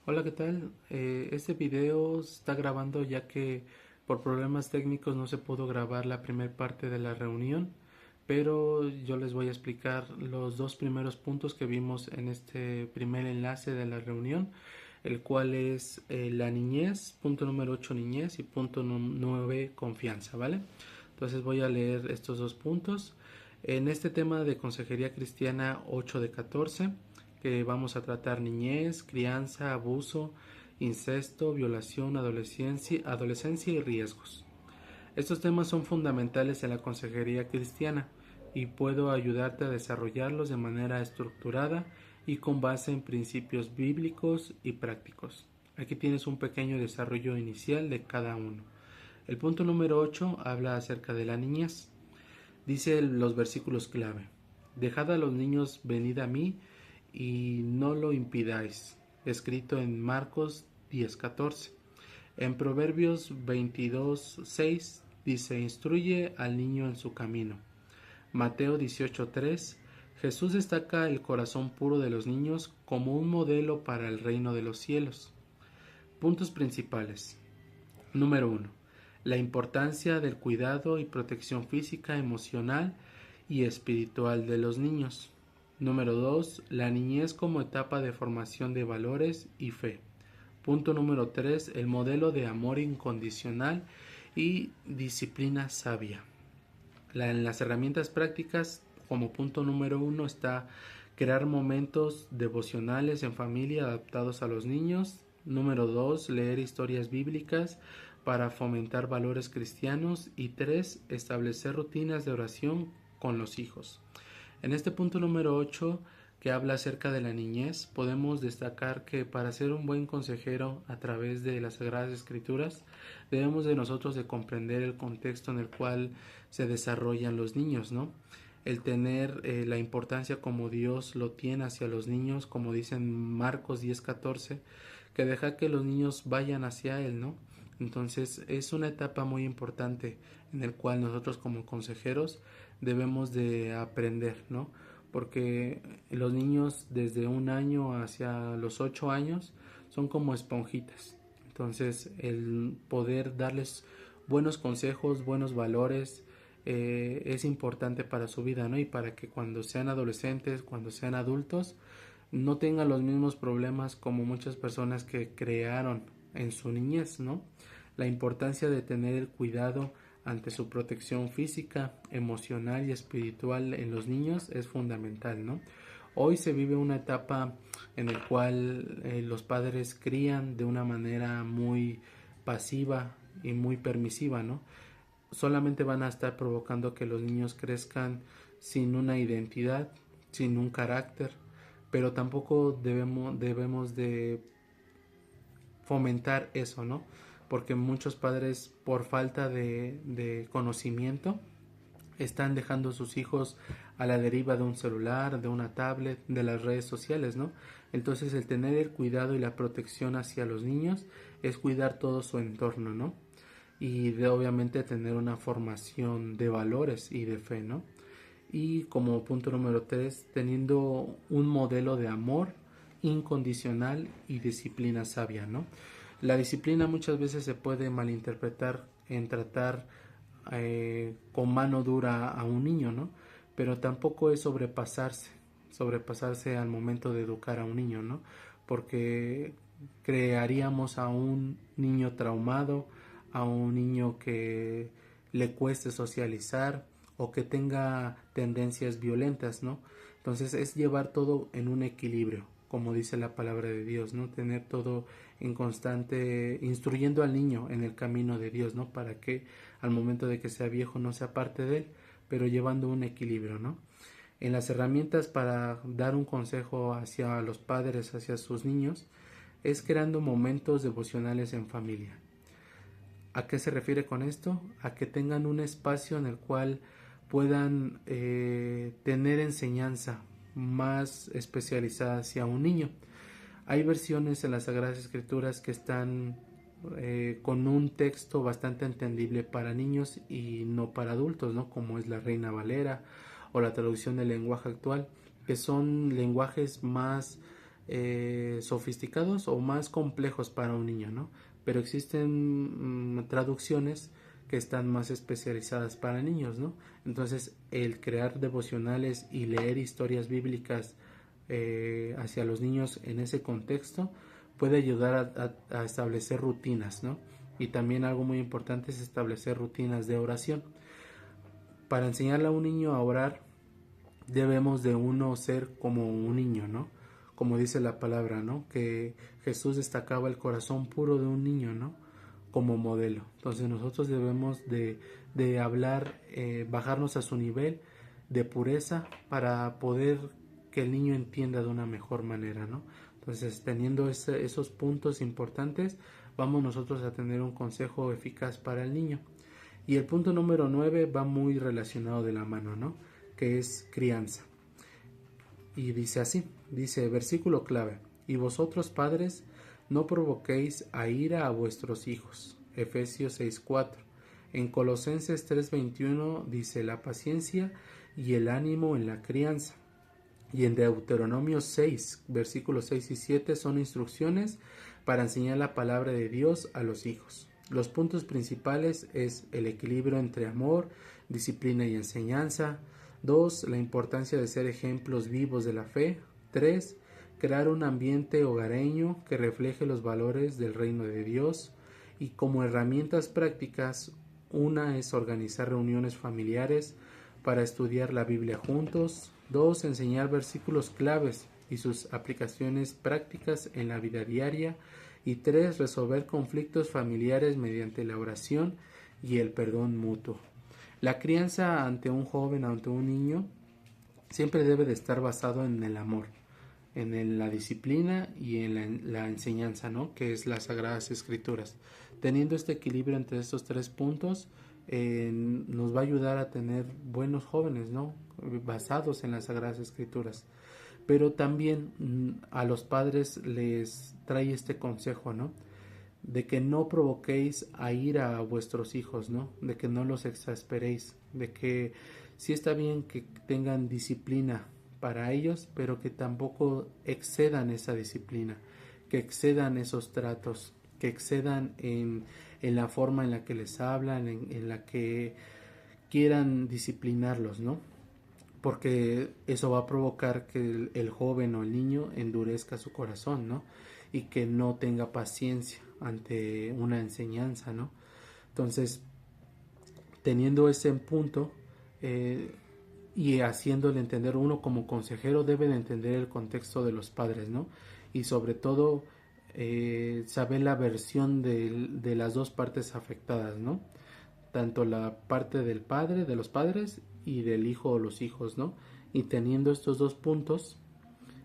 Hola, ¿qué tal? Este video se está grabando ya que por problemas técnicos no se pudo grabar la primera parte de la reunión, pero yo les voy a explicar los dos primeros puntos que vimos en este primer enlace de la reunión, el cual es la niñez, punto número 8 niñez y punto 9 confianza, ¿vale? Entonces voy a leer estos dos puntos. En este tema de Consejería Cristiana 8 de 14, que vamos a tratar niñez, crianza, abuso, incesto, violación, adolescencia y riesgos. Estos temas son fundamentales en la consejería cristiana y puedo ayudarte a desarrollarlos de manera estructurada y con base en principios bíblicos y prácticos. Aquí tienes un pequeño desarrollo inicial de cada uno. El punto número 8 habla acerca de la niñez. Dice los versículos clave: Dejad a los niños, venid a mí y no lo impidáis. Escrito en Marcos 10:14. En Proverbios 22:6 dice: Instruye al niño en su camino. Mateo 18:3. Jesús destaca el corazón puro de los niños como un modelo para el reino de los cielos. Puntos principales. Número 1. La importancia del cuidado y protección física, emocional y espiritual de los niños. Número 2. La niñez como etapa de formación de valores y fe. Punto número 3. El modelo de amor incondicional y disciplina sabia. En las herramientas prácticas, como punto número 1, está crear momentos devocionales en familia adaptados a los niños. Número 2, leer historias bíblicas para fomentar valores cristianos. Y 3, establecer rutinas de oración con los hijos. En este punto número 8, que habla acerca de la niñez, podemos destacar que para ser un buen consejero a través de las Sagradas Escrituras, debemos de nosotros de comprender el contexto en el cual se desarrollan los niños, ¿no? El tener la importancia como Dios lo tiene hacia los niños, como dicen Marcos 10:14, que deja que los niños vayan hacia Él, ¿no? Entonces es una etapa muy importante en el cual nosotros como consejeros debemos de aprender, ¿no? Porque los niños desde 1 año hacia los 8 años son como esponjitas. Entonces el poder darles buenos consejos, buenos valores, es importante para su vida, ¿no? Y para que cuando sean adolescentes, cuando sean adultos, no tengan los mismos problemas como muchas personas que crearon en su niñez, ¿no? La importancia de tener el cuidado ante su protección física, emocional y espiritual en los niños es fundamental, ¿no? Hoy se vive una etapa en la cual los padres crían de una manera muy pasiva y muy permisiva, ¿no? Solamente van a estar provocando que los niños crezcan sin una identidad, sin un carácter, pero tampoco debemos de fomentar eso, ¿no? Porque muchos padres, por falta de conocimiento, están dejando a sus hijos a la deriva de un celular, de una tablet, de las redes sociales, ¿no? Entonces el tener el cuidado y la protección hacia los niños es cuidar todo su entorno, ¿no? Y de obviamente tener una formación de valores y de fe, ¿no? Y como punto número 3, teniendo un modelo de amor incondicional y disciplina sabia, ¿no? La disciplina muchas veces se puede malinterpretar en tratar con mano dura a un niño, ¿no? Pero tampoco es sobrepasarse al momento de educar a un niño, ¿no? Porque crearíamos a un niño traumado, a un niño que le cueste socializar o que tenga tendencias violentas, ¿no? Entonces es llevar todo en un equilibrio, como dice la palabra de Dios, ¿no? Tener todo en constante, instruyendo al niño en el camino de Dios, ¿no? Para que al momento de que sea viejo no se aparte de él, pero llevando un equilibrio, ¿no? En las herramientas para dar un consejo hacia los padres, hacia sus niños, es creando momentos devocionales en familia. ¿A qué se refiere con esto? A que tengan un espacio en el cual puedan tener enseñanza más especializada hacia un niño. Hay versiones en las Sagradas Escrituras que están con un texto bastante entendible para niños y no para adultos, ¿no? Como es la Reina Valera o la traducción del lenguaje actual, que son lenguajes más sofisticados o más complejos para un niño, ¿no? Pero existen traducciones que están más especializadas para niños, ¿no? Entonces, el crear devocionales y leer historias bíblicas hacia los niños en ese contexto puede ayudar a establecer rutinas, ¿no? Y también algo muy importante es establecer rutinas de oración. Para enseñarle a un niño a orar, debemos de uno ser como un niño, ¿no? Como dice la palabra, ¿no? Que Jesús destacaba el corazón puro de un niño, ¿no? Como modelo. Entonces nosotros debemos de hablar, bajarnos a su nivel de pureza para poder que el niño entienda de una mejor manera, ¿no? Entonces, teniendo esos puntos importantes, vamos nosotros a tener un consejo eficaz para el niño. Y el punto número 9 va muy relacionado de la mano, ¿no? Que es crianza. Y dice así, dice versículo clave, y vosotros padres no provoquéis a ira a vuestros hijos. Efesios 6:4. En Colosenses 3:21 dice la paciencia y el ánimo en la crianza. Y en Deuteronomio 6, versículos 6 y 7 son instrucciones para enseñar la palabra de Dios a los hijos. Los puntos principales es el equilibrio entre amor, disciplina y enseñanza. 2. La importancia de ser ejemplos vivos de la fe. 3. Crear un ambiente hogareño que refleje los valores del reino de Dios. Y como herramientas prácticas, una es organizar reuniones familiares para estudiar la Biblia juntos. 2. Enseñar versículos claves y sus aplicaciones prácticas en la vida diaria. Y 3. Resolver conflictos familiares mediante la oración y el perdón mutuo. La crianza ante un joven, ante un niño, siempre debe de estar basado en el amor, en la disciplina y en la enseñanza, ¿no? Que es las Sagradas Escrituras. Teniendo este equilibrio entre estos tres puntos, nos va a ayudar a tener buenos jóvenes, ¿no? Basados en las Sagradas Escrituras. Pero también a los padres les trae este consejo, ¿no? De que no provoquéis a ira a vuestros hijos, ¿no? De que no los exasperéis, de que sí está bien que tengan disciplina para ellos, pero que tampoco excedan esa disciplina, que excedan esos tratos, que excedan en la forma en la que les hablan, en la que quieran disciplinarlos, ¿no? Porque eso va a provocar que el joven o el niño endurezca su corazón, ¿no? Y que no tenga paciencia ante una enseñanza, ¿no? Entonces, teniendo ese punto y haciéndole entender, uno como consejero debe de entender el contexto de los padres, ¿no? Y sobre todo saber la versión de las dos partes afectadas, ¿no? Tanto la parte del padre, de los padres, y del hijo o los hijos, ¿no? Y teniendo estos dos puntos,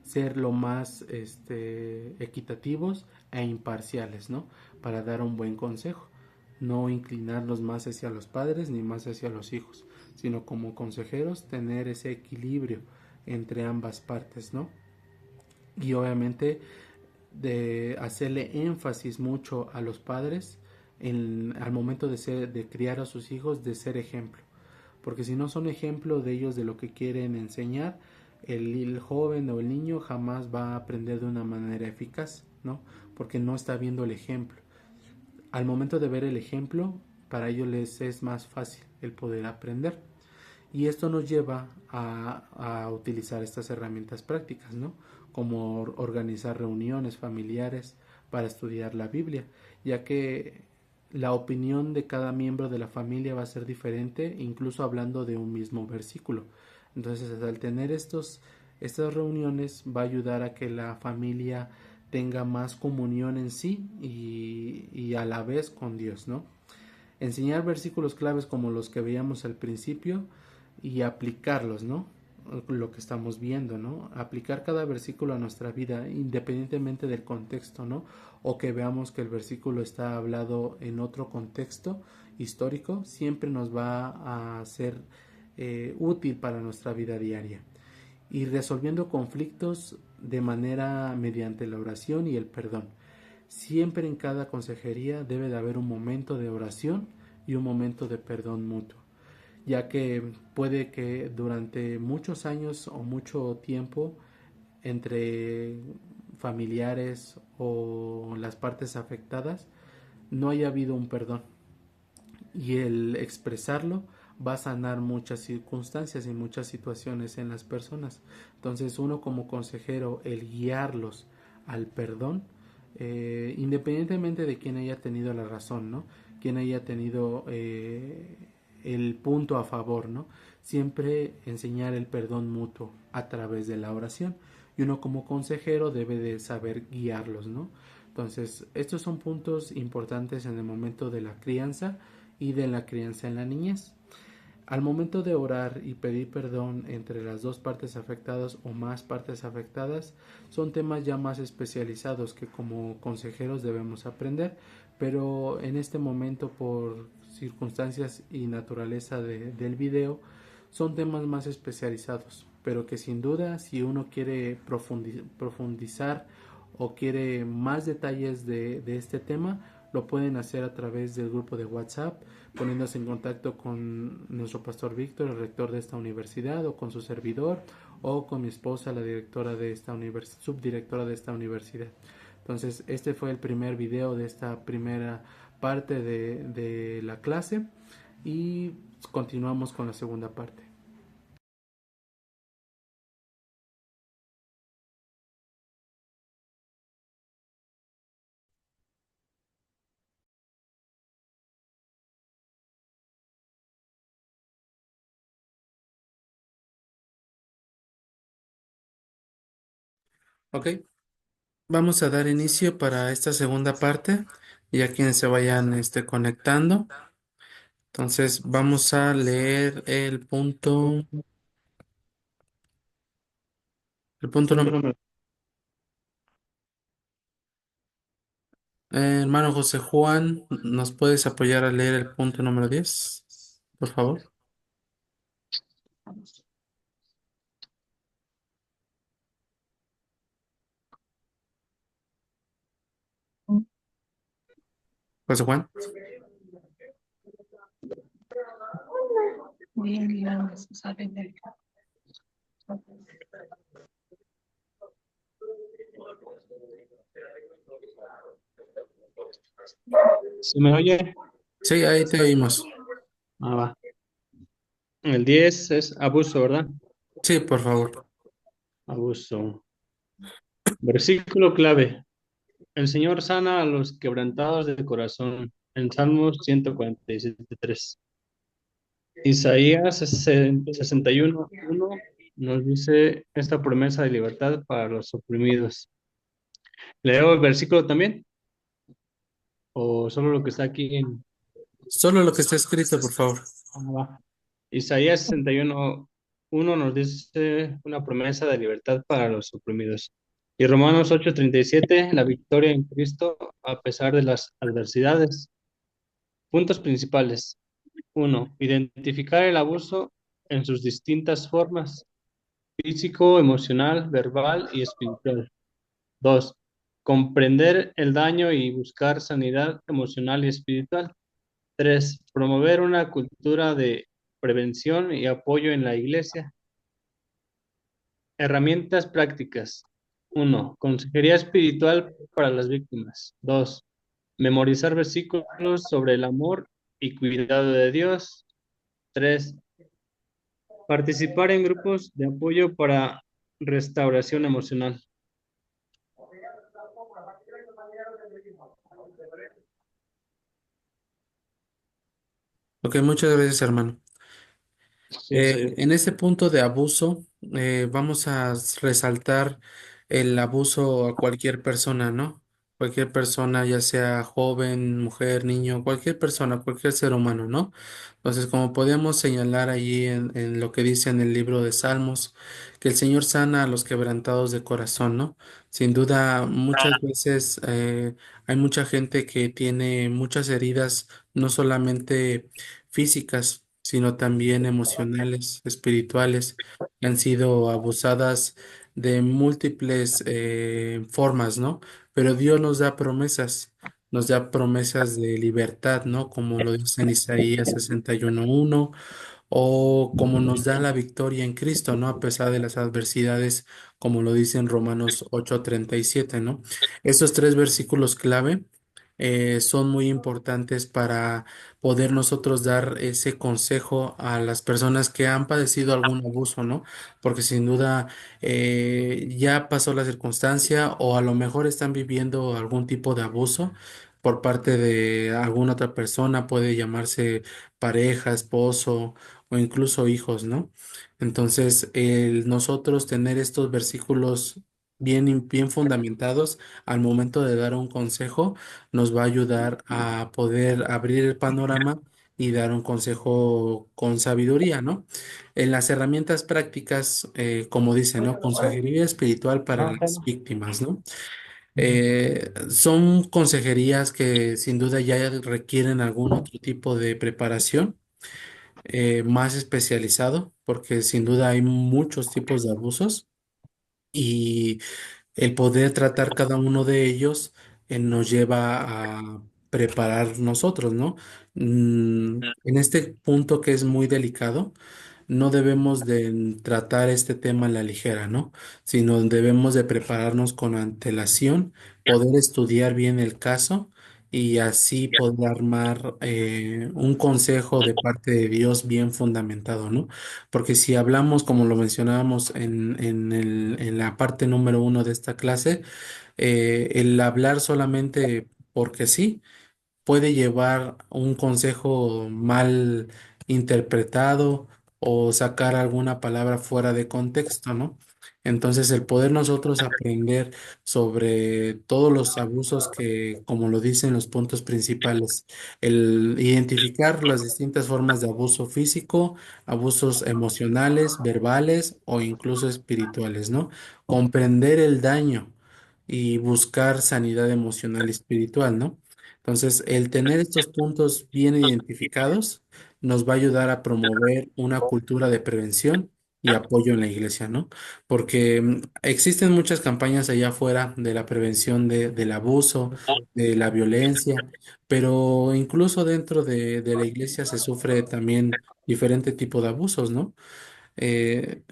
ser lo más equitativos e imparciales, ¿no? Para dar un buen consejo. No inclinarnos más hacia los padres ni más hacia los hijos, sino como consejeros tener ese equilibrio entre ambas partes, ¿no? Y obviamente de hacerle énfasis mucho a los padres al momento de criar a sus hijos, de ser ejemplo. Porque si no son ejemplo de ellos de lo que quieren enseñar, el joven o el niño jamás va a aprender de una manera eficaz, ¿no? Porque no está viendo el ejemplo. Al momento de ver el ejemplo, para ellos les es más fácil el poder aprender. Y esto nos lleva a utilizar estas herramientas prácticas, ¿no? Como organizar reuniones familiares para estudiar la Biblia, ya que la opinión de cada miembro de la familia va a ser diferente, incluso hablando de un mismo versículo. Entonces, al tener estas reuniones va a ayudar a que la familia tenga más comunión en sí y a la vez con Dios, ¿no? Enseñar versículos claves como los que veíamos al principio y aplicarlos, ¿no? Lo que estamos viendo, ¿no? Aplicar cada versículo a nuestra vida, independientemente del contexto, ¿no? O que veamos que el versículo está hablado en otro contexto histórico, siempre nos va a ser útil para nuestra vida diaria. Y resolviendo conflictos de manera mediante la oración y el perdón. Siempre en cada consejería debe de haber un momento de oración y un momento de perdón mutuo, ya que puede que durante muchos años o mucho tiempo entre familiares o las partes afectadas no haya habido un perdón. Y el expresarlo va a sanar muchas circunstancias y muchas situaciones en las personas. Entonces uno como consejero, el guiarlos al perdón, independientemente de quién haya tenido la razón, ¿no? Quién haya tenido el punto a favor, ¿no? Siempre enseñar el perdón mutuo a través de la oración. Y uno como consejero debe de saber guiarlos, ¿no? Entonces, estos son puntos importantes en el momento de la crianza y de la crianza en la niñez. Al momento de orar y pedir perdón entre las dos partes afectadas o más partes afectadas, son temas ya más especializados que como consejeros debemos aprender, pero en este momento por circunstancias y naturaleza del video son temas más especializados, pero que sin duda si uno quiere profundizar o quiere más detalles de este tema, lo pueden hacer a través del grupo de WhatsApp, poniéndose en contacto con nuestro pastor Víctor, el rector de esta universidad, o con su servidor, o con mi esposa, la directora de esta subdirectora de esta universidad. Entonces, este fue el primer video de esta primera parte de la clase y continuamos con la segunda parte. Ok, vamos a dar inicio para esta segunda parte, ya quienes se vayan conectando. Entonces vamos a leer el punto número. Hermano José Juan, ¿nos puedes apoyar a leer el punto número 10, por favor? José Juan. ¿Se me oye? Sí, ahí te oímos. Va. El 10 es abuso, ¿verdad? Sí, por favor. Abuso. Versículo clave. El Señor sana a los quebrantados de corazón. En Salmos 147:3. Isaías 61:1 nos dice esta promesa de libertad para los oprimidos. ¿Leo el versículo también? ¿O solo lo que está aquí en... Solo lo que está escrito, por favor. Va. Isaías 61:1 nos dice una promesa de libertad para los oprimidos. Y Romanos 8:37, la victoria en Cristo a pesar de las adversidades. Puntos principales. Uno, identificar el abuso en sus distintas formas, físico, emocional, verbal y espiritual. Dos, comprender el daño y buscar sanidad emocional y espiritual. Tres, promover una cultura de prevención y apoyo en la iglesia. Herramientas prácticas. Uno, consejería espiritual para las víctimas. Dos, memorizar versículos sobre el amor y cuidado de Dios. Tres, participar en grupos de apoyo para restauración emocional. Ok, muchas gracias, hermano. Gracias a Dios. En este punto de abuso, vamos a resaltar el abuso a cualquier persona, ¿no? Cualquier persona, ya sea joven, mujer, niño, cualquier persona, cualquier ser humano, ¿no? Entonces, como podemos señalar allí en lo que dice en el libro de Salmos, que el Señor sana a los quebrantados de corazón, ¿no? Sin duda, muchas veces hay mucha gente que tiene muchas heridas, no solamente físicas, sino también emocionales, espirituales, que han sido abusadas de múltiples formas, ¿no? Pero Dios nos da promesas de libertad, ¿no? Como lo dice en Isaías 61:1 o como nos da la victoria en Cristo, ¿no? A pesar de las adversidades, como lo dice en Romanos 8:37, ¿no? Estos tres versículos clave son muy importantes para poder nosotros dar ese consejo a las personas que han padecido algún abuso, ¿no? Porque sin duda ya pasó la circunstancia o a lo mejor están viviendo algún tipo de abuso por parte de alguna otra persona, puede llamarse pareja, esposo o incluso hijos, ¿no? Entonces, el nosotros tener estos versículos bien fundamentados al momento de dar un consejo nos va a ayudar a poder abrir el panorama y dar un consejo con sabiduría, ¿no? En las herramientas prácticas, como dice, ¿no? Consejería espiritual para las víctimas, ¿no? Son consejerías que sin duda ya requieren algún otro tipo de preparación más especializado, porque sin duda hay muchos tipos de abusos y el poder tratar cada uno de ellos nos lleva a preparar nosotros, ¿no? En este punto que es muy delicado, no debemos de tratar este tema a la ligera, ¿no? Sino debemos de prepararnos con antelación, poder estudiar bien el caso y así poder armar un consejo de parte de Dios bien fundamentado, ¿no? Porque si hablamos, como lo mencionábamos en la parte número uno de esta clase, el hablar solamente porque sí puede llevar un consejo mal interpretado o sacar alguna palabra fuera de contexto, ¿no? Entonces, el poder nosotros aprender sobre todos los abusos que, como lo dicen los puntos principales, el identificar las distintas formas de abuso físico, abusos emocionales, verbales o incluso espirituales, ¿no? Comprender el daño y buscar sanidad emocional y espiritual, ¿no? Entonces, el tener estos puntos bien identificados nos va a ayudar a promover una cultura de prevención y apoyo en la iglesia, ¿no? Porque existen muchas campañas allá afuera de la prevención del abuso, de la violencia, pero incluso dentro de la iglesia se sufre también diferente tipo de abusos, ¿no? eh,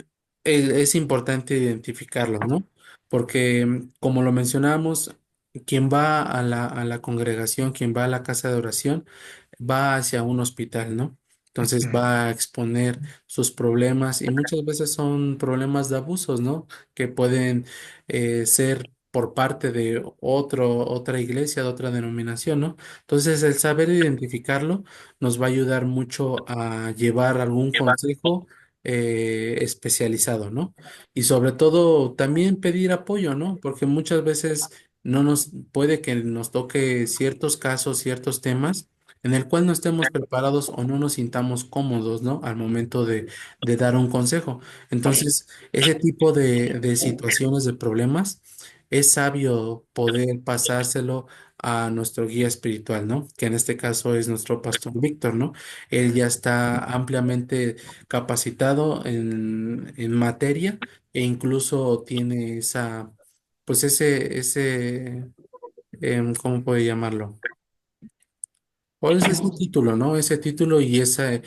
es importante identificarlos, ¿no? Porque, como lo mencionamos, quien va a la congregación, quien va a la casa de oración, va hacia un hospital, ¿no? Entonces va a exponer sus problemas y muchas veces son problemas de abusos, ¿no? Que pueden ser por parte de otra iglesia, de otra denominación, ¿no? Entonces el saber identificarlo nos va a ayudar mucho a llevar algún consejo especializado, ¿no? Y sobre todo también pedir apoyo, ¿no? Porque muchas veces no nos puede que nos toque ciertos casos, ciertos temas en el cual no estemos preparados o no nos sintamos cómodos, ¿no? Al momento de dar un consejo. Entonces, ese tipo de situaciones, de problemas, es sabio poder pasárselo a nuestro guía espiritual, ¿no? Que en este caso es nuestro pastor Víctor, ¿no? Él ya está ampliamente capacitado en materia e incluso tiene esa, pues ¿cómo puede llamarlo? ¿Cuál es ese título, no? Ese título y esa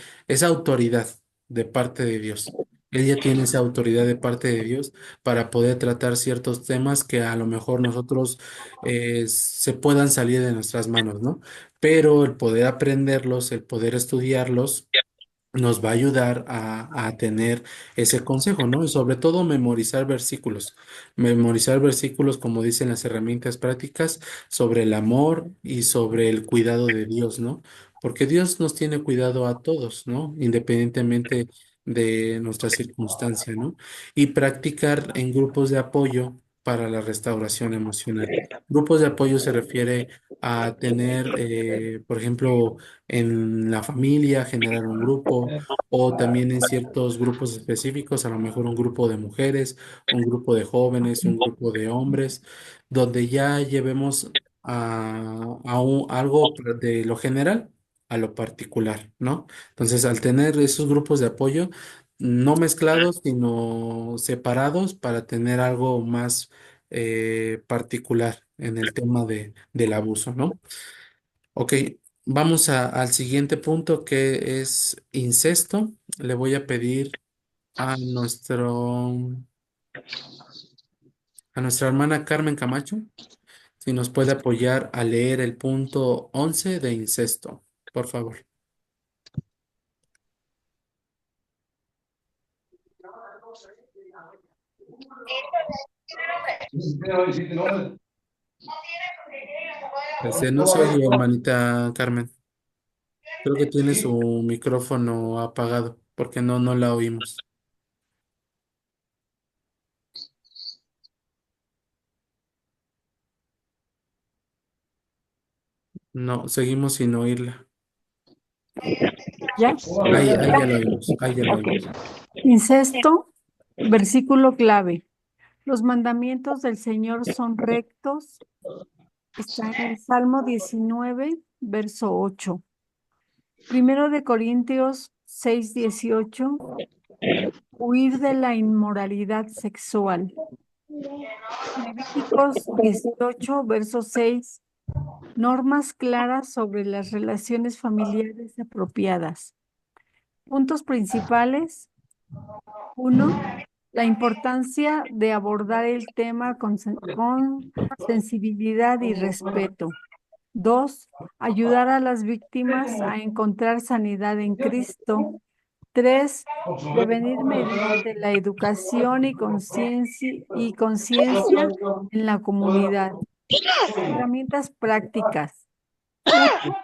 autoridad de parte de Dios. Él ya tiene esa autoridad de parte de Dios para poder tratar ciertos temas que a lo mejor nosotros se puedan salir de nuestras manos, ¿no? Pero el poder aprenderlos, el poder estudiarlos nos va a ayudar a tener ese consejo, ¿no? Y sobre todo memorizar versículos como dicen las herramientas prácticas sobre el amor y sobre el cuidado de Dios, ¿no? Porque Dios nos tiene cuidado a todos, ¿no? Independientemente de nuestra circunstancia, ¿no? Y practicar en grupos de apoyo para la restauración emocional. Grupos de apoyo se refiere a tener, por ejemplo, en la familia, generar un grupo, o también en ciertos grupos específicos, a lo mejor un grupo de mujeres, un grupo de jóvenes, un grupo de hombres, donde ya llevemos algo de lo general a lo particular, ¿no? Entonces, al tener esos grupos de apoyo, no mezclados, sino separados para tener algo más particular en el tema del abuso, ¿no? Ok, Vamos al siguiente punto que es incesto. Le voy a pedir a a nuestra hermana Carmen Camacho si nos puede apoyar a leer el punto 11 de incesto, por favor. No se oye, hermanita Carmen. Creo que tiene su micrófono apagado porque no la oímos. No, seguimos sin oírla. ¿Ya? Ahí ya la oímos, ahí ya la Ok. oímos. Incesto, versículo clave. Los mandamientos del Señor son rectos. Está en el Salmo 19, verso 8. Primero de Corintios 6, 18. Huir de la inmoralidad sexual. Levíticos 18, verso 6. Normas claras sobre las relaciones familiares apropiadas. Puntos principales. Uno, la importancia de abordar el tema con sensibilidad y respeto. Dos, ayudar a las víctimas a encontrar sanidad en Cristo. Tres, prevenir mediante la educación y conciencia en la comunidad. Herramientas prácticas. Uno,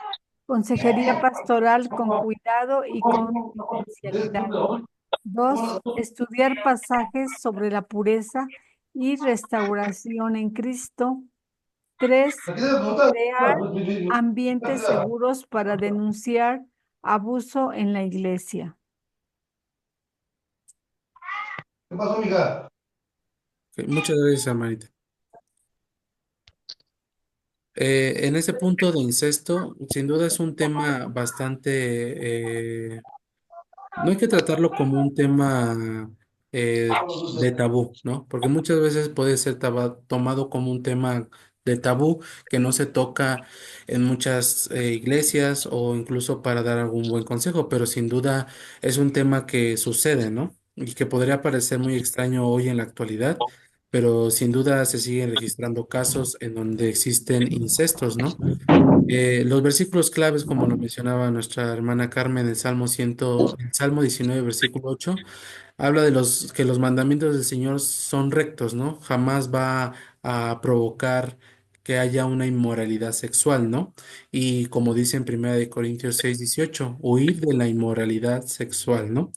consejería pastoral con cuidado y confidencialidad. Dos, estudiar pasajes sobre la pureza y restauración en Cristo. Tres, crear ambientes seguros para denunciar abuso en la iglesia. ¿Qué pasó, mija? Ok, muchas gracias, hermanita. En ese punto de incesto, sin duda es un tema bastante no hay que tratarlo como un tema de tabú, ¿no? Porque muchas veces puede ser tomado como un tema de tabú que no se toca en muchas iglesias o incluso para dar algún buen consejo, pero sin duda es un tema que sucede, ¿no? Y que podría parecer muy extraño hoy en la actualidad, pero sin duda se siguen registrando casos en donde existen incestos, ¿no? Los versículos claves, como lo mencionaba nuestra hermana Carmen, el Salmo 19, versículo 8, habla de que los mandamientos del Señor son rectos, ¿no? Jamás va a provocar que haya una inmoralidad sexual, ¿no? Y como dice en 1 Corintios 6, 18, huir de la inmoralidad sexual, ¿no?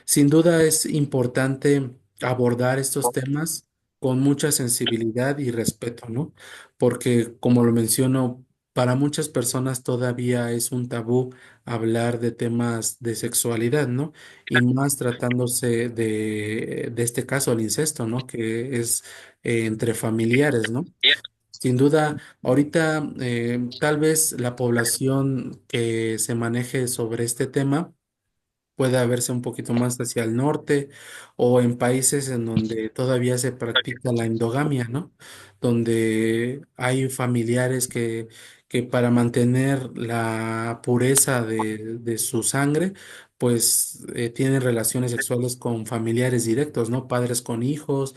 Sin duda es importante abordar estos temas con mucha sensibilidad y respeto, ¿no? Porque, como lo menciono, para muchas personas todavía es un tabú hablar de temas de sexualidad, ¿no? Y más tratándose de este caso, el incesto, ¿no? Que es entre familiares, ¿no? Sin duda, ahorita tal vez la población que se maneje sobre este tema puede verse un poquito más hacia el norte o en países en donde todavía se practica la endogamia, ¿no? Donde hay familiares que para mantener la pureza de su sangre, pues tienen relaciones sexuales con familiares directos, ¿no? Padres con hijos,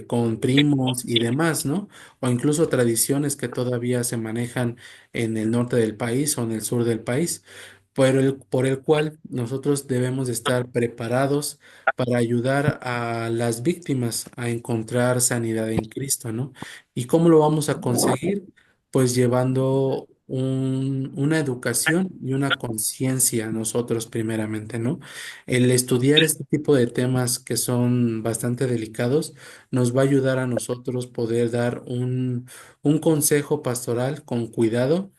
con primos y demás, ¿no? O incluso tradiciones que todavía se manejan en el norte del país o en el sur del país por el cual nosotros debemos de estar preparados para ayudar a las víctimas a encontrar sanidad en Cristo, ¿no? ¿Y cómo lo vamos a conseguir? Pues llevando una educación y una conciencia nosotros primeramente, ¿no? El estudiar este tipo de temas que son bastante delicados nos va a ayudar a nosotros poder dar un consejo pastoral con cuidado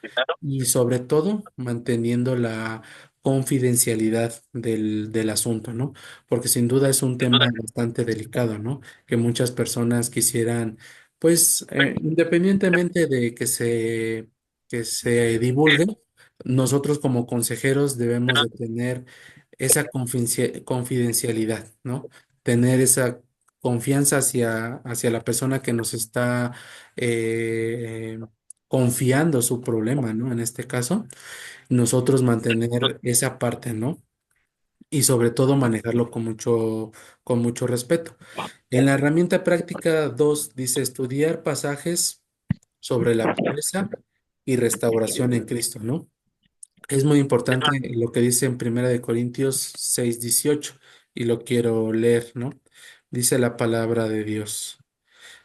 y sobre todo manteniendo la confidencialidad del asunto, ¿no? Porque sin duda es un tema bastante delicado, ¿no? Que muchas personas quisieran, pues, independientemente de que se divulgue, nosotros como consejeros debemos de tener esa confidencialidad, ¿no? Tener esa confianza hacia la persona que nos está confiando su problema, ¿no? En este caso, nosotros mantener esa parte, ¿no? Y sobre todo manejarlo con mucho respeto. En la herramienta práctica 2 dice estudiar pasajes sobre la pureza y restauración en Cristo, ¿no? Es muy importante lo que dice en Primera de Corintios 6:18 y lo quiero leer, ¿no? Dice la palabra de Dios.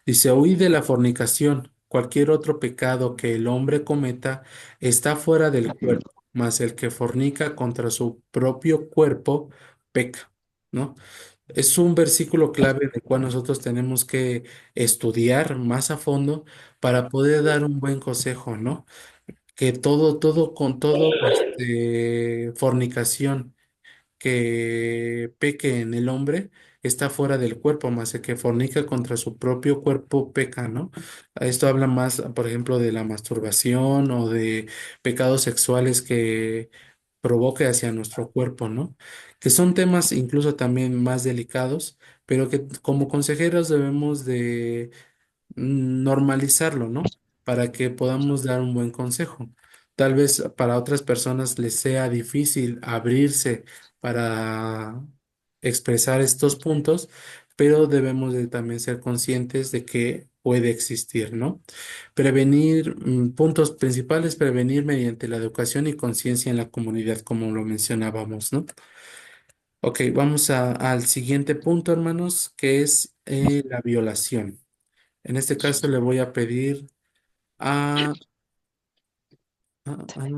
Dice, huid de la fornicación. Cualquier otro pecado que el hombre cometa está fuera del cuerpo, mas el que fornica contra su propio cuerpo peca, ¿no? Es un versículo clave del cual nosotros tenemos que estudiar más a fondo para poder dar un buen consejo, ¿no? Que con todo, fornicación que peque en el hombre está fuera del cuerpo, más el que fornica contra su propio cuerpo peca, ¿no? Esto habla más, por ejemplo, de la masturbación o de pecados sexuales que provoque hacia nuestro cuerpo, ¿no? Que son temas incluso también más delicados, pero que como consejeros debemos de normalizarlo, ¿no? Para que podamos dar un buen consejo. Tal vez para otras personas les sea difícil abrirse para expresar estos puntos, pero debemos de también ser conscientes de que puede existir, ¿no? Prevenir, puntos principales, prevenir mediante la educación y conciencia en la comunidad, como lo mencionábamos, ¿no? Ok, vamos al siguiente punto, hermanos, que es la violación. En este caso le voy a pedir a, a, a,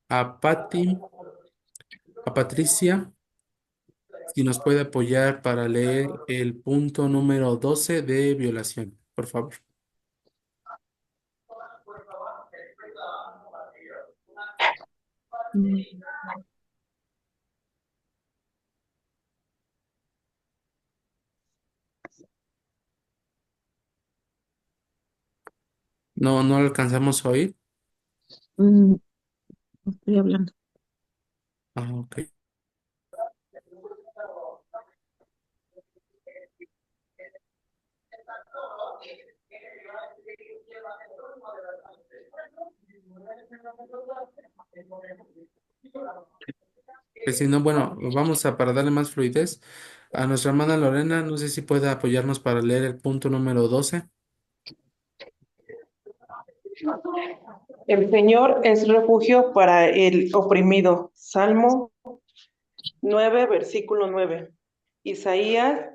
a Patti, a Patricia, si nos puede apoyar para leer el punto número 12 de violación, por favor. Mm, No, no lo alcanzamos a oír. Mm, estoy hablando. Ah, ok. Que si no, bueno, vamos a para darle más fluidez a nuestra hermana Lorena, no sé si puede apoyarnos para leer el punto número 12. El Señor es refugio para el oprimido. Salmo 9, versículo 9. Isaías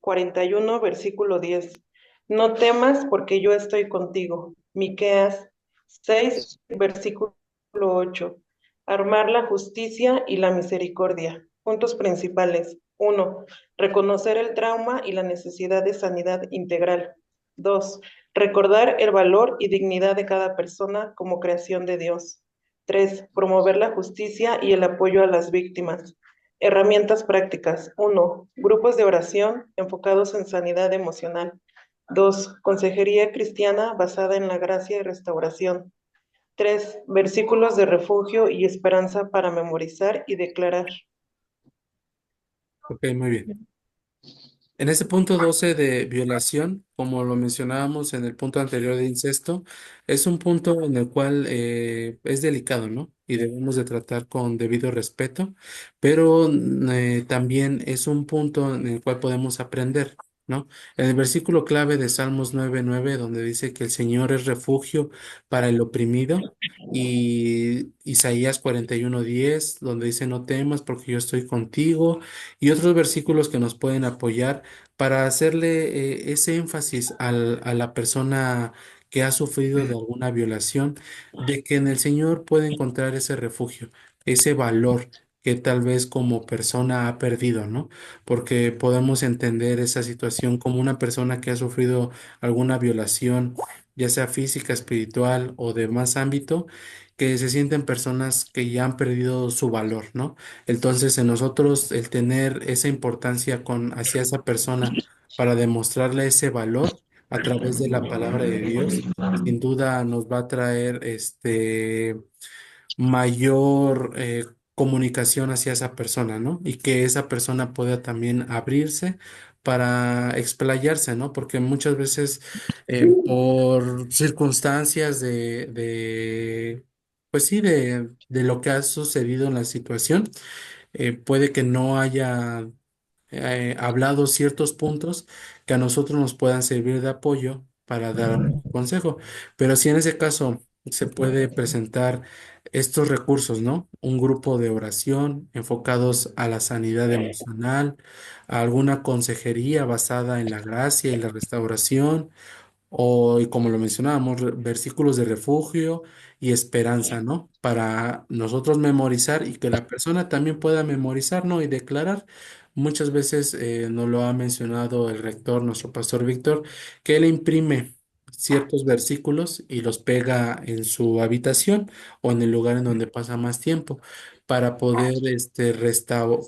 41, versículo 10. No temas porque yo estoy contigo. Miqueas 6, versículo 8. Armar la justicia y la misericordia. Puntos principales. 1. Reconocer el trauma y la necesidad de sanidad integral. 2. Recordar el valor y dignidad de cada persona como creación de Dios. 3. Promover la justicia y el apoyo a las víctimas. Herramientas prácticas. 1. Grupos de oración enfocados en sanidad emocional. 2. Consejería cristiana basada en la gracia y restauración. 3. Versículos de refugio y esperanza para memorizar y declarar. Ok, muy bien. En ese punto 12 de violación, como lo mencionábamos en el punto anterior de incesto, es un punto en el cual es delicado, ¿no? Y debemos de tratar con debido respeto, pero también es un punto en el cual podemos aprender, ¿no? En el versículo clave de Salmos 9:9, donde dice que el Señor es refugio para el oprimido, y Isaías 41:10, donde dice no temas porque yo estoy contigo, y otros versículos que nos pueden apoyar para hacerle ese énfasis a la persona que ha sufrido de alguna violación, de que en el Señor puede encontrar ese refugio, ese valor que tal vez como persona ha perdido, ¿no? Porque podemos entender esa situación como una persona que ha sufrido alguna violación, ya sea física, espiritual o de más ámbito, que se sienten personas que ya han perdido su valor, ¿no? Entonces, en nosotros el tener esa importancia hacia esa persona para demostrarle ese valor a través de la palabra de Dios, sin duda nos va a traer mayor comunicación hacia esa persona, ¿no? Y que esa persona pueda también abrirse para explayarse, ¿no? Porque muchas veces por circunstancias pues sí, de lo que ha sucedido en la situación, puede que no haya hablado ciertos puntos que a nosotros nos puedan servir de apoyo para dar un consejo. Pero si en ese caso se puede presentar estos recursos, ¿no? Un grupo de oración enfocados a la sanidad emocional, a alguna consejería basada en la gracia y la restauración o, y como lo mencionábamos, versículos de refugio y esperanza, ¿no? Para nosotros memorizar y que la persona también pueda memorizar, ¿no? Y declarar. Muchas veces nos lo ha mencionado el rector, nuestro pastor Víctor, que él imprime ciertos versículos y los pega en su habitación o en el lugar en donde pasa más tiempo para poder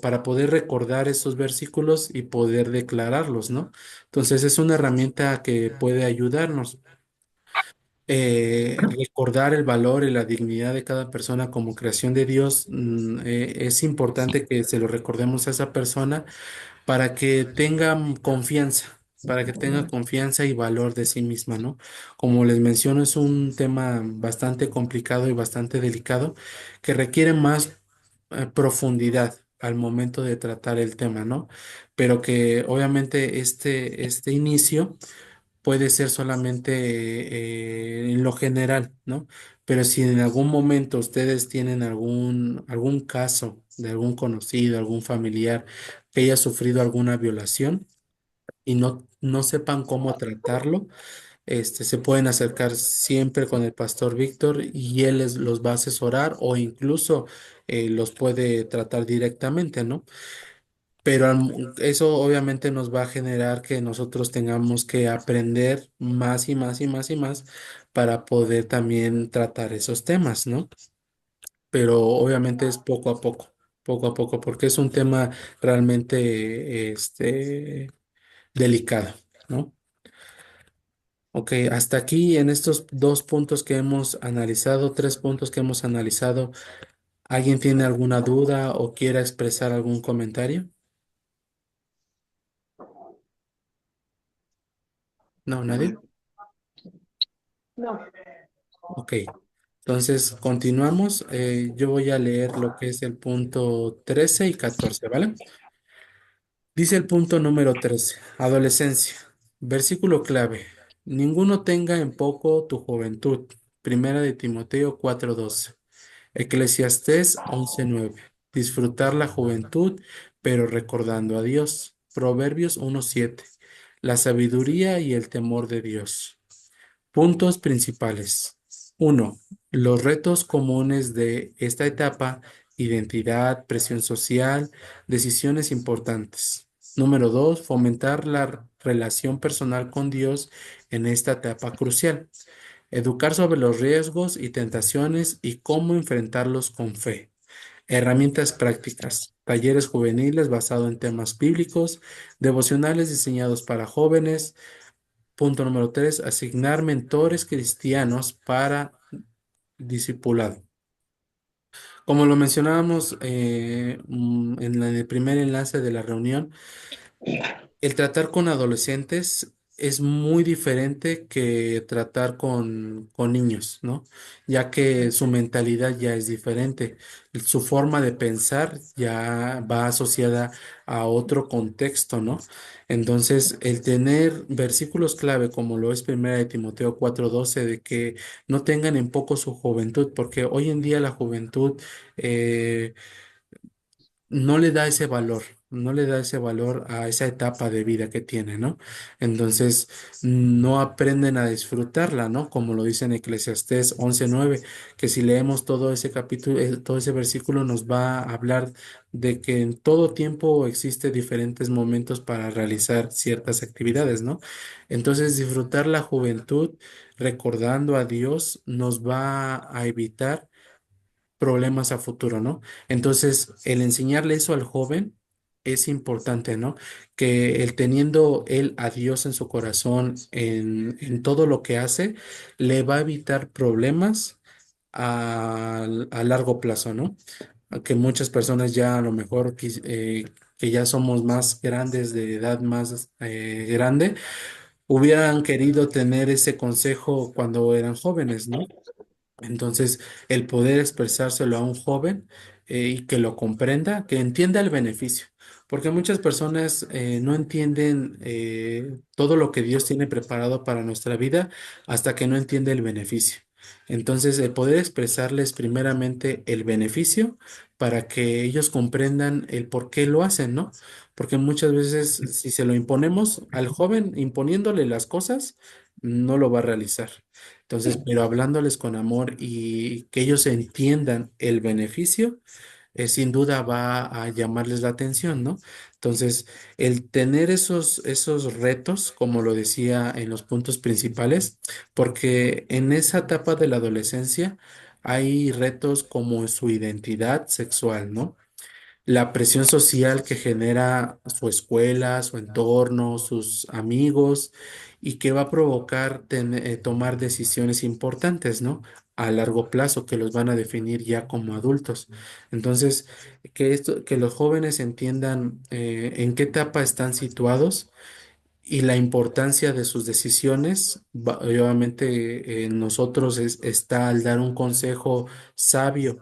para poder recordar esos versículos y poder declararlos, ¿no? Entonces es una herramienta que puede ayudarnos. Recordar el valor y la dignidad de cada persona como creación de Dios, es importante que se lo recordemos a esa persona para que tenga para que tenga confianza y valor de sí misma, ¿no? Como les menciono, es un tema bastante complicado y bastante delicado que requiere más profundidad al momento de tratar el tema, ¿no? Pero que obviamente este inicio puede ser solamente en lo general, ¿no? Pero si en algún momento ustedes tienen algún caso de algún conocido, algún familiar que haya sufrido alguna violación y no sepan cómo tratarlo, se pueden acercar siempre con el pastor Víctor y él los va a asesorar o incluso los puede tratar directamente, ¿no? Pero eso obviamente nos va a generar que nosotros tengamos que aprender más y más y más y más para poder también tratar esos temas, ¿no? Pero obviamente es poco a poco, porque es un tema realmente delicado, ¿no? Ok, hasta aquí en estos dos puntos que hemos analizado, tres puntos que hemos analizado, ¿alguien tiene alguna duda o quiera expresar algún comentario? No, nadie. No. Ok. Entonces, continuamos. Yo voy a leer lo que es el punto 13 y 14, ¿vale? Dice el punto número 13, adolescencia. Versículo clave. Ninguno tenga en poco tu juventud. Primera de Timoteo 4:12. Eclesiastés 11:9. Disfrutar la juventud, pero recordando a Dios. Proverbios 1:7. La sabiduría y el temor de Dios. Puntos principales. Uno, los retos comunes de esta etapa, identidad, presión social, decisiones importantes. Número 2, fomentar la relación personal con Dios en esta etapa crucial. Educar sobre los riesgos y tentaciones y cómo enfrentarlos con fe. Herramientas prácticas. Talleres juveniles basados en temas bíblicos, devocionales diseñados para jóvenes. Punto número 3, asignar mentores cristianos para discipulado. Como lo mencionábamos en el primer enlace de la reunión, el tratar con adolescentes es muy diferente que tratar con niños, ¿no? Ya que su mentalidad ya es diferente, su forma de pensar ya va asociada a otro contexto, ¿no? Entonces, el tener versículos clave como lo es Primera de Timoteo 4:12, de que no tengan en poco su juventud, porque hoy en día la juventud eh, no le da ese valor, no le da ese valor a esa etapa de vida que tiene, ¿no? Entonces, no aprenden a disfrutarla, ¿no? Como lo dice en Eclesiastés 11:9, que si leemos todo ese capítulo, todo ese versículo nos va a hablar de que en todo tiempo existe diferentes momentos para realizar ciertas actividades, ¿no? Entonces, disfrutar la juventud recordando a Dios nos va a evitar problemas a futuro, ¿no? Entonces, el enseñarle eso al joven es importante, ¿no? Que el teniendo él a Dios en su corazón, en todo lo que hace, le va a evitar problemas a largo plazo, ¿no? Que muchas personas ya a lo mejor que ya somos más grandes, de edad más grande, hubieran querido tener ese consejo cuando eran jóvenes, ¿no? Entonces, el poder expresárselo a un joven y que lo comprenda, que entienda el beneficio, porque muchas personas no entienden todo lo que Dios tiene preparado para nuestra vida hasta que no entiende el beneficio. Entonces, el poder expresarles primeramente el beneficio para que ellos comprendan el por qué lo hacen, ¿no? Porque muchas veces si se lo imponemos al joven, imponiéndole las cosas, no lo va a realizar. Entonces, pero hablándoles con amor y que ellos entiendan el beneficio, sin duda va a llamarles la atención, ¿no? Entonces, el tener esos retos, como lo decía en los puntos principales, porque en esa etapa de la adolescencia hay retos como su identidad sexual, ¿no? La presión social que genera su escuela, su entorno, sus amigos y que va a provocar tomar decisiones importantes, ¿no? A largo plazo que los van a definir ya como adultos. Entonces, que los jóvenes entiendan en qué etapa están situados y la importancia de sus decisiones, obviamente en nosotros está al dar un consejo sabio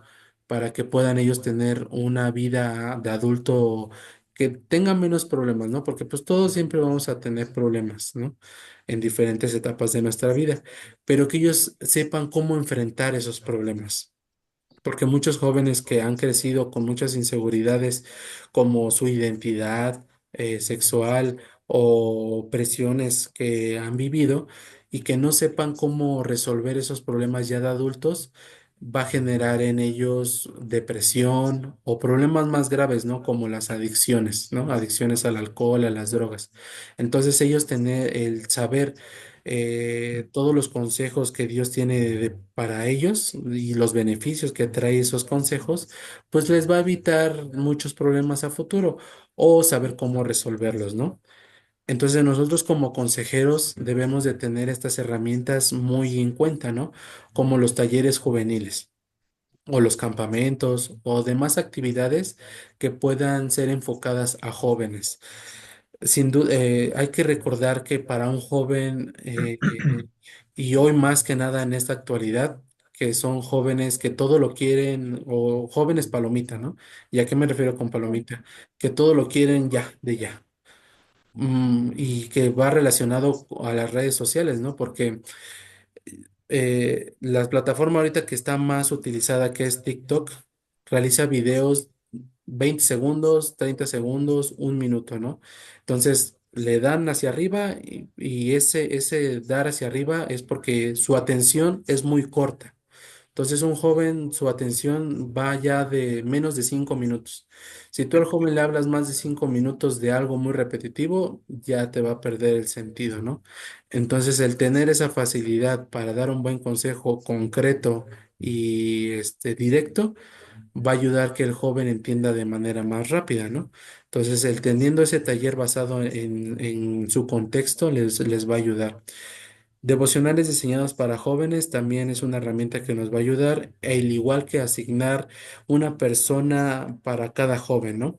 para que puedan ellos tener una vida de adulto que tenga menos problemas, ¿no? Porque pues todos siempre vamos a tener problemas, ¿no? En diferentes etapas de nuestra vida, pero que ellos sepan cómo enfrentar esos problemas. Porque muchos jóvenes que han crecido con muchas inseguridades como su identidad sexual o presiones que han vivido y que no sepan cómo resolver esos problemas ya de adultos, va a generar en ellos depresión o problemas más graves, ¿no? Como las adicciones, ¿no? Adicciones al alcohol, a las drogas. Entonces ellos tener el saber todos los consejos que Dios tiene para ellos y los beneficios que trae esos consejos, pues les va a evitar muchos problemas a futuro o saber cómo resolverlos, ¿no? Entonces nosotros como consejeros debemos de tener estas herramientas muy en cuenta, ¿no? Como los talleres juveniles o los campamentos o demás actividades que puedan ser enfocadas a jóvenes. Sin duda, hay que recordar que para un joven, y hoy más que nada en esta actualidad, que son jóvenes que todo lo quieren, o jóvenes palomita, ¿no? ¿Y a qué me refiero con palomita? Que todo lo quieren ya, de ya. Y que va relacionado a las redes sociales, ¿no? Porque la plataforma ahorita que está más utilizada, que es TikTok, realiza videos 20 segundos, 30 segundos, un minuto, ¿no? Entonces le dan hacia arriba y ese dar hacia arriba es porque su atención es muy corta. Entonces un joven, su atención va ya de menos de 5 minutos. Si tú al joven le hablas más de 5 minutos de algo muy repetitivo, ya te va a perder el sentido, ¿no? Entonces el tener esa facilidad para dar un buen consejo concreto y directo va a ayudar que el joven entienda de manera más rápida, ¿no? Entonces el teniendo ese taller basado en su contexto les va a ayudar. Devocionales diseñados para jóvenes también es una herramienta que nos va a ayudar, al igual que asignar una persona para cada joven, ¿no?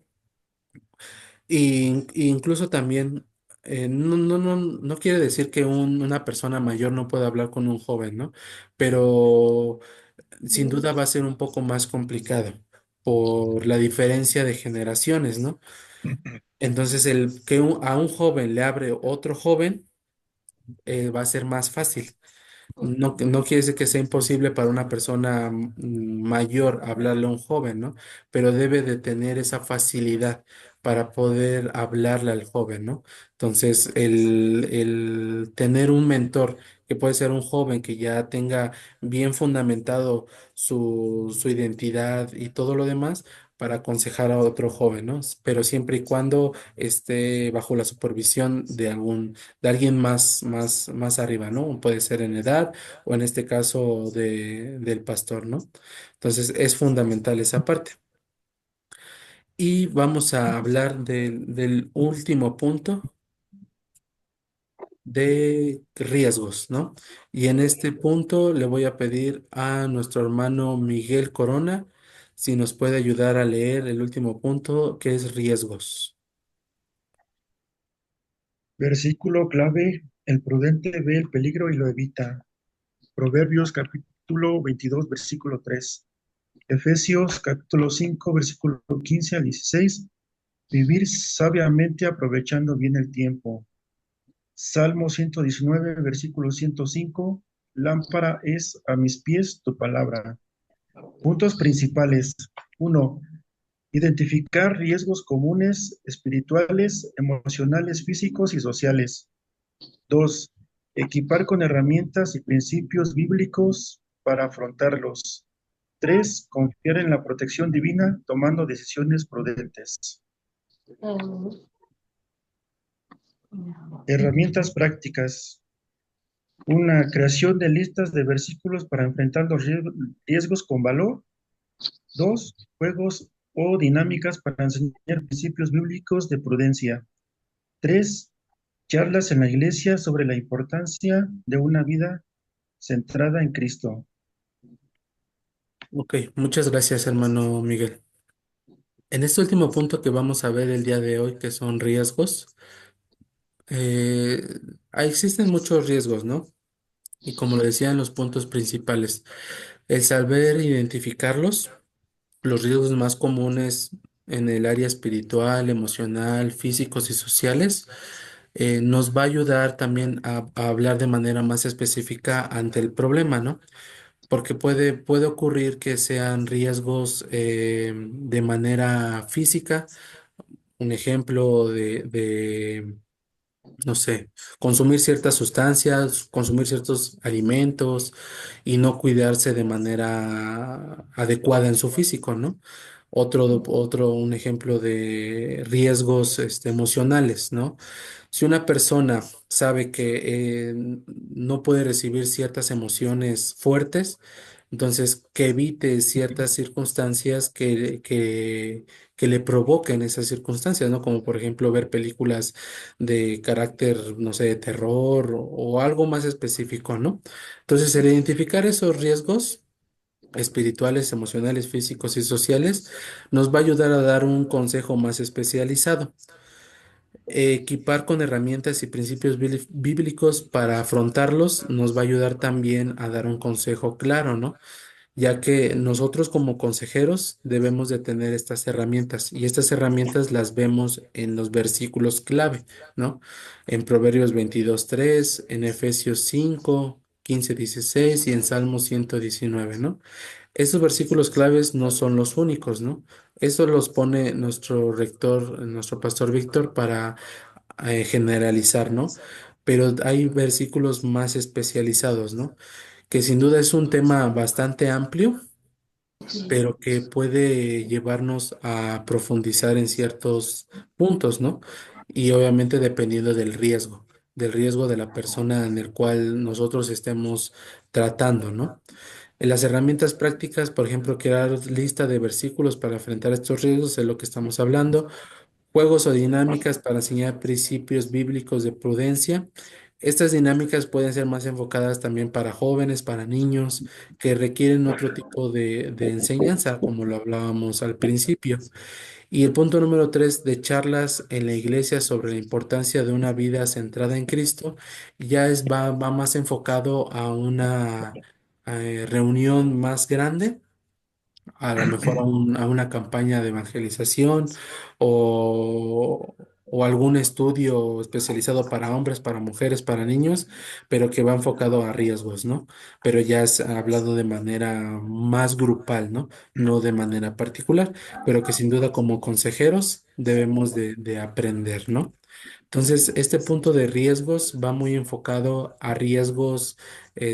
Y incluso también, no quiere decir que una persona mayor no pueda hablar con un joven, ¿no? Pero sin duda va a ser un poco más complicado por la diferencia de generaciones, ¿no? Entonces, el que a un joven le abre otro joven va a ser más fácil. No quiere decir que sea imposible para una persona mayor hablarle a un joven, ¿no? Pero debe de tener esa facilidad para poder hablarle al joven, ¿no? Entonces, el tener un mentor que puede ser un joven que ya tenga bien fundamentado su identidad y todo lo demás para aconsejar a otro joven, ¿no? Pero siempre y cuando esté bajo la supervisión de alguien más arriba, ¿no? Puede ser en edad o en este caso del pastor, ¿no? Entonces es fundamental esa parte. Y vamos a hablar del último punto de riesgos, ¿no? Y en este punto le voy a pedir a nuestro hermano Miguel Corona si nos puede ayudar a leer el último punto, que es riesgos. Versículo clave, el prudente ve el peligro y lo evita. Proverbios capítulo 22, versículo 3. Efesios capítulo 5, versículo 15 al 16. Vivir sabiamente aprovechando bien el tiempo. Salmo 119, versículo 105. Lámpara es a mis pies tu palabra. Puntos principales. 1. Identificar riesgos comunes, espirituales, emocionales, físicos y sociales. 2. Equipar con herramientas y principios bíblicos para afrontarlos. 3. Confiar en la protección divina tomando decisiones prudentes. Herramientas prácticas. Una creación de listas de versículos para enfrentar los riesgos con valor. 2. Juegos o dinámicas para enseñar principios bíblicos de prudencia. 3. Charlas en la iglesia sobre la importancia de una vida centrada en Cristo. Ok, muchas gracias, hermano Miguel. En este último punto que vamos a ver el día de hoy, que son riesgos, eh, existen muchos riesgos, ¿no? Y como lo decía en los puntos principales, el saber identificarlos, los riesgos más comunes en el área espiritual, emocional, físicos y sociales, nos va a ayudar también a hablar de manera más específica ante el problema, ¿no? Porque puede ocurrir que sean riesgos de manera física, un ejemplo de no sé, consumir ciertas sustancias, consumir ciertos alimentos y no cuidarse de manera adecuada en su físico, ¿no? Un ejemplo de riesgos, emocionales, ¿no? Si una persona sabe que no puede recibir ciertas emociones fuertes, entonces que evite ciertas circunstancias que le provoquen esas circunstancias, ¿no? Como por ejemplo ver películas de carácter, no sé, de terror o algo más específico, ¿no? Entonces, el identificar esos riesgos espirituales, emocionales, físicos y sociales nos va a ayudar a dar un consejo más especializado. Equipar con herramientas y principios bíblicos para afrontarlos nos va a ayudar también a dar un consejo claro, ¿no? Ya que nosotros como consejeros debemos de tener estas herramientas y estas herramientas las vemos en los versículos clave, ¿no? En Proverbios 22:3, en Efesios 5:15-16 y en Salmo 119, ¿no? Estos versículos claves no son los únicos, ¿no? Eso los pone nuestro rector, nuestro pastor Víctor, para generalizar, ¿no? Pero hay versículos más especializados, ¿no? Que sin duda es un tema bastante amplio, pero que puede llevarnos a profundizar en ciertos puntos, ¿no? Y obviamente dependiendo del riesgo de la persona en el cual nosotros estemos tratando, ¿no? En las herramientas prácticas, por ejemplo, crear lista de versículos para enfrentar estos riesgos, es lo que estamos hablando. Juegos o dinámicas para enseñar principios bíblicos de prudencia. Estas dinámicas pueden ser más enfocadas también para jóvenes, para niños, que requieren otro tipo de enseñanza, como lo hablábamos al principio. Y el punto número 3 de charlas en la iglesia sobre la importancia de una vida centrada en Cristo, va más enfocado a una reunión más grande, a lo mejor a una campaña de evangelización o algún estudio especializado para hombres, para mujeres, para niños, pero que va enfocado a riesgos, ¿no? Pero ya es hablado de manera más grupal, ¿no? No de manera particular, pero que sin duda como consejeros debemos de aprender, ¿no? Entonces, este punto de riesgos va muy enfocado a riesgos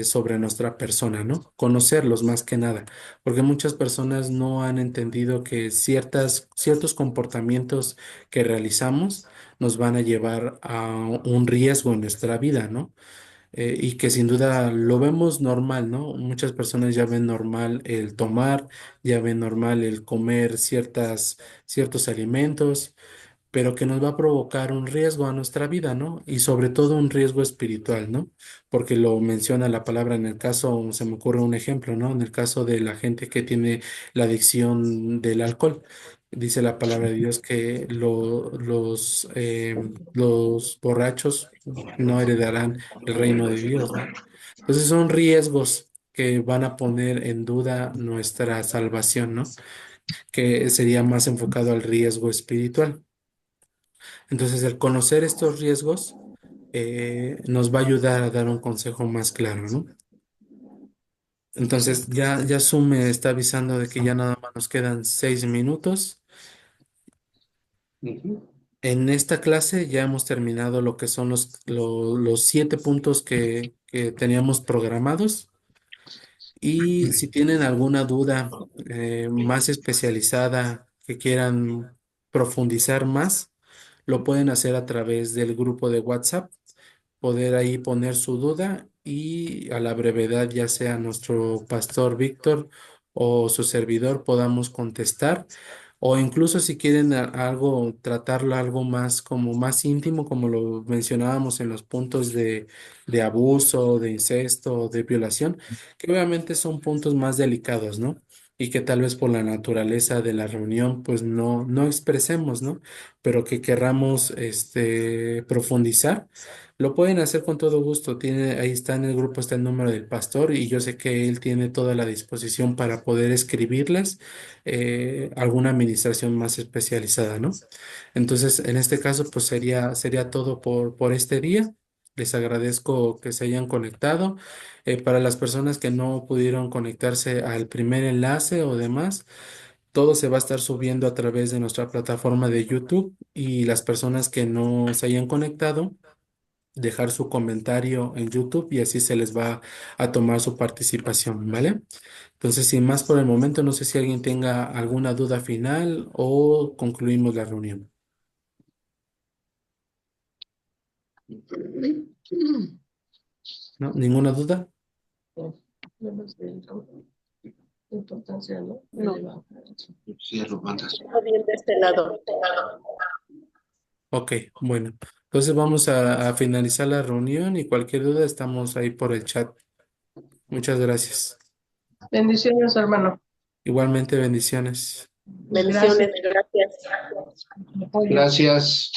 sobre nuestra persona, ¿no? Conocerlos más que nada, porque muchas personas no han entendido que ciertos comportamientos que realizamos nos van a llevar a un riesgo en nuestra vida, ¿no? Y que sin duda lo vemos normal, ¿no? Muchas personas ya ven normal el tomar, ya ven normal el comer ciertos alimentos, pero que nos va a provocar un riesgo a nuestra vida, ¿no? Y sobre todo un riesgo espiritual, ¿no? Porque lo menciona la palabra en el caso, se me ocurre un ejemplo, ¿no? En el caso de la gente que tiene la adicción del alcohol. Dice la palabra de Dios que los borrachos no heredarán el reino de Dios, ¿no? Entonces son riesgos que van a poner en duda nuestra salvación, ¿no? Que sería más enfocado al riesgo espiritual. Entonces, el conocer estos riesgos nos va a ayudar a dar un consejo más claro, ¿no? Entonces, ya Zoom me está avisando de que ya nada más nos quedan 6 minutos. Ujú. En esta clase ya hemos terminado lo que son los 7 puntos que teníamos programados. Y si tienen alguna duda más especializada que quieran profundizar más, lo pueden hacer a través del grupo de WhatsApp, poder ahí poner su duda y a la brevedad, ya sea nuestro pastor Víctor o su servidor, podamos contestar. O incluso si quieren algo, tratarlo algo más como más íntimo, como lo mencionábamos en los puntos de abuso, de incesto, de violación, que obviamente son puntos más delicados, ¿no? Y que tal vez por la naturaleza de la reunión, pues no expresemos, ¿no? Pero que querramos profundizar, lo pueden hacer con todo gusto. Ahí está en el grupo, está el número del pastor y yo sé que él tiene toda la disposición para poder escribirles alguna administración más especializada, ¿no? Entonces, en este caso, pues sería todo por este día. Les agradezco que se hayan conectado. Para las personas que no pudieron conectarse al primer enlace o demás, todo se va a estar subiendo a través de nuestra plataforma de YouTube y las personas que no se hayan conectado, dejar su comentario en YouTube y así se les va a tomar su participación, ¿vale? Entonces, sin más por el momento, no sé si alguien tenga alguna duda final o concluimos la reunión. ¿No? ¿Ninguna duda? No, Cierro, mandas. está bien de este lado. Ok, bueno. Entonces vamos a finalizar la reunión y cualquier duda estamos ahí por el chat. Muchas gracias. Bendiciones, hermano. Igualmente, bendiciones. Bendiciones, gracias. Gracias.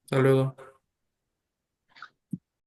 Hasta luego.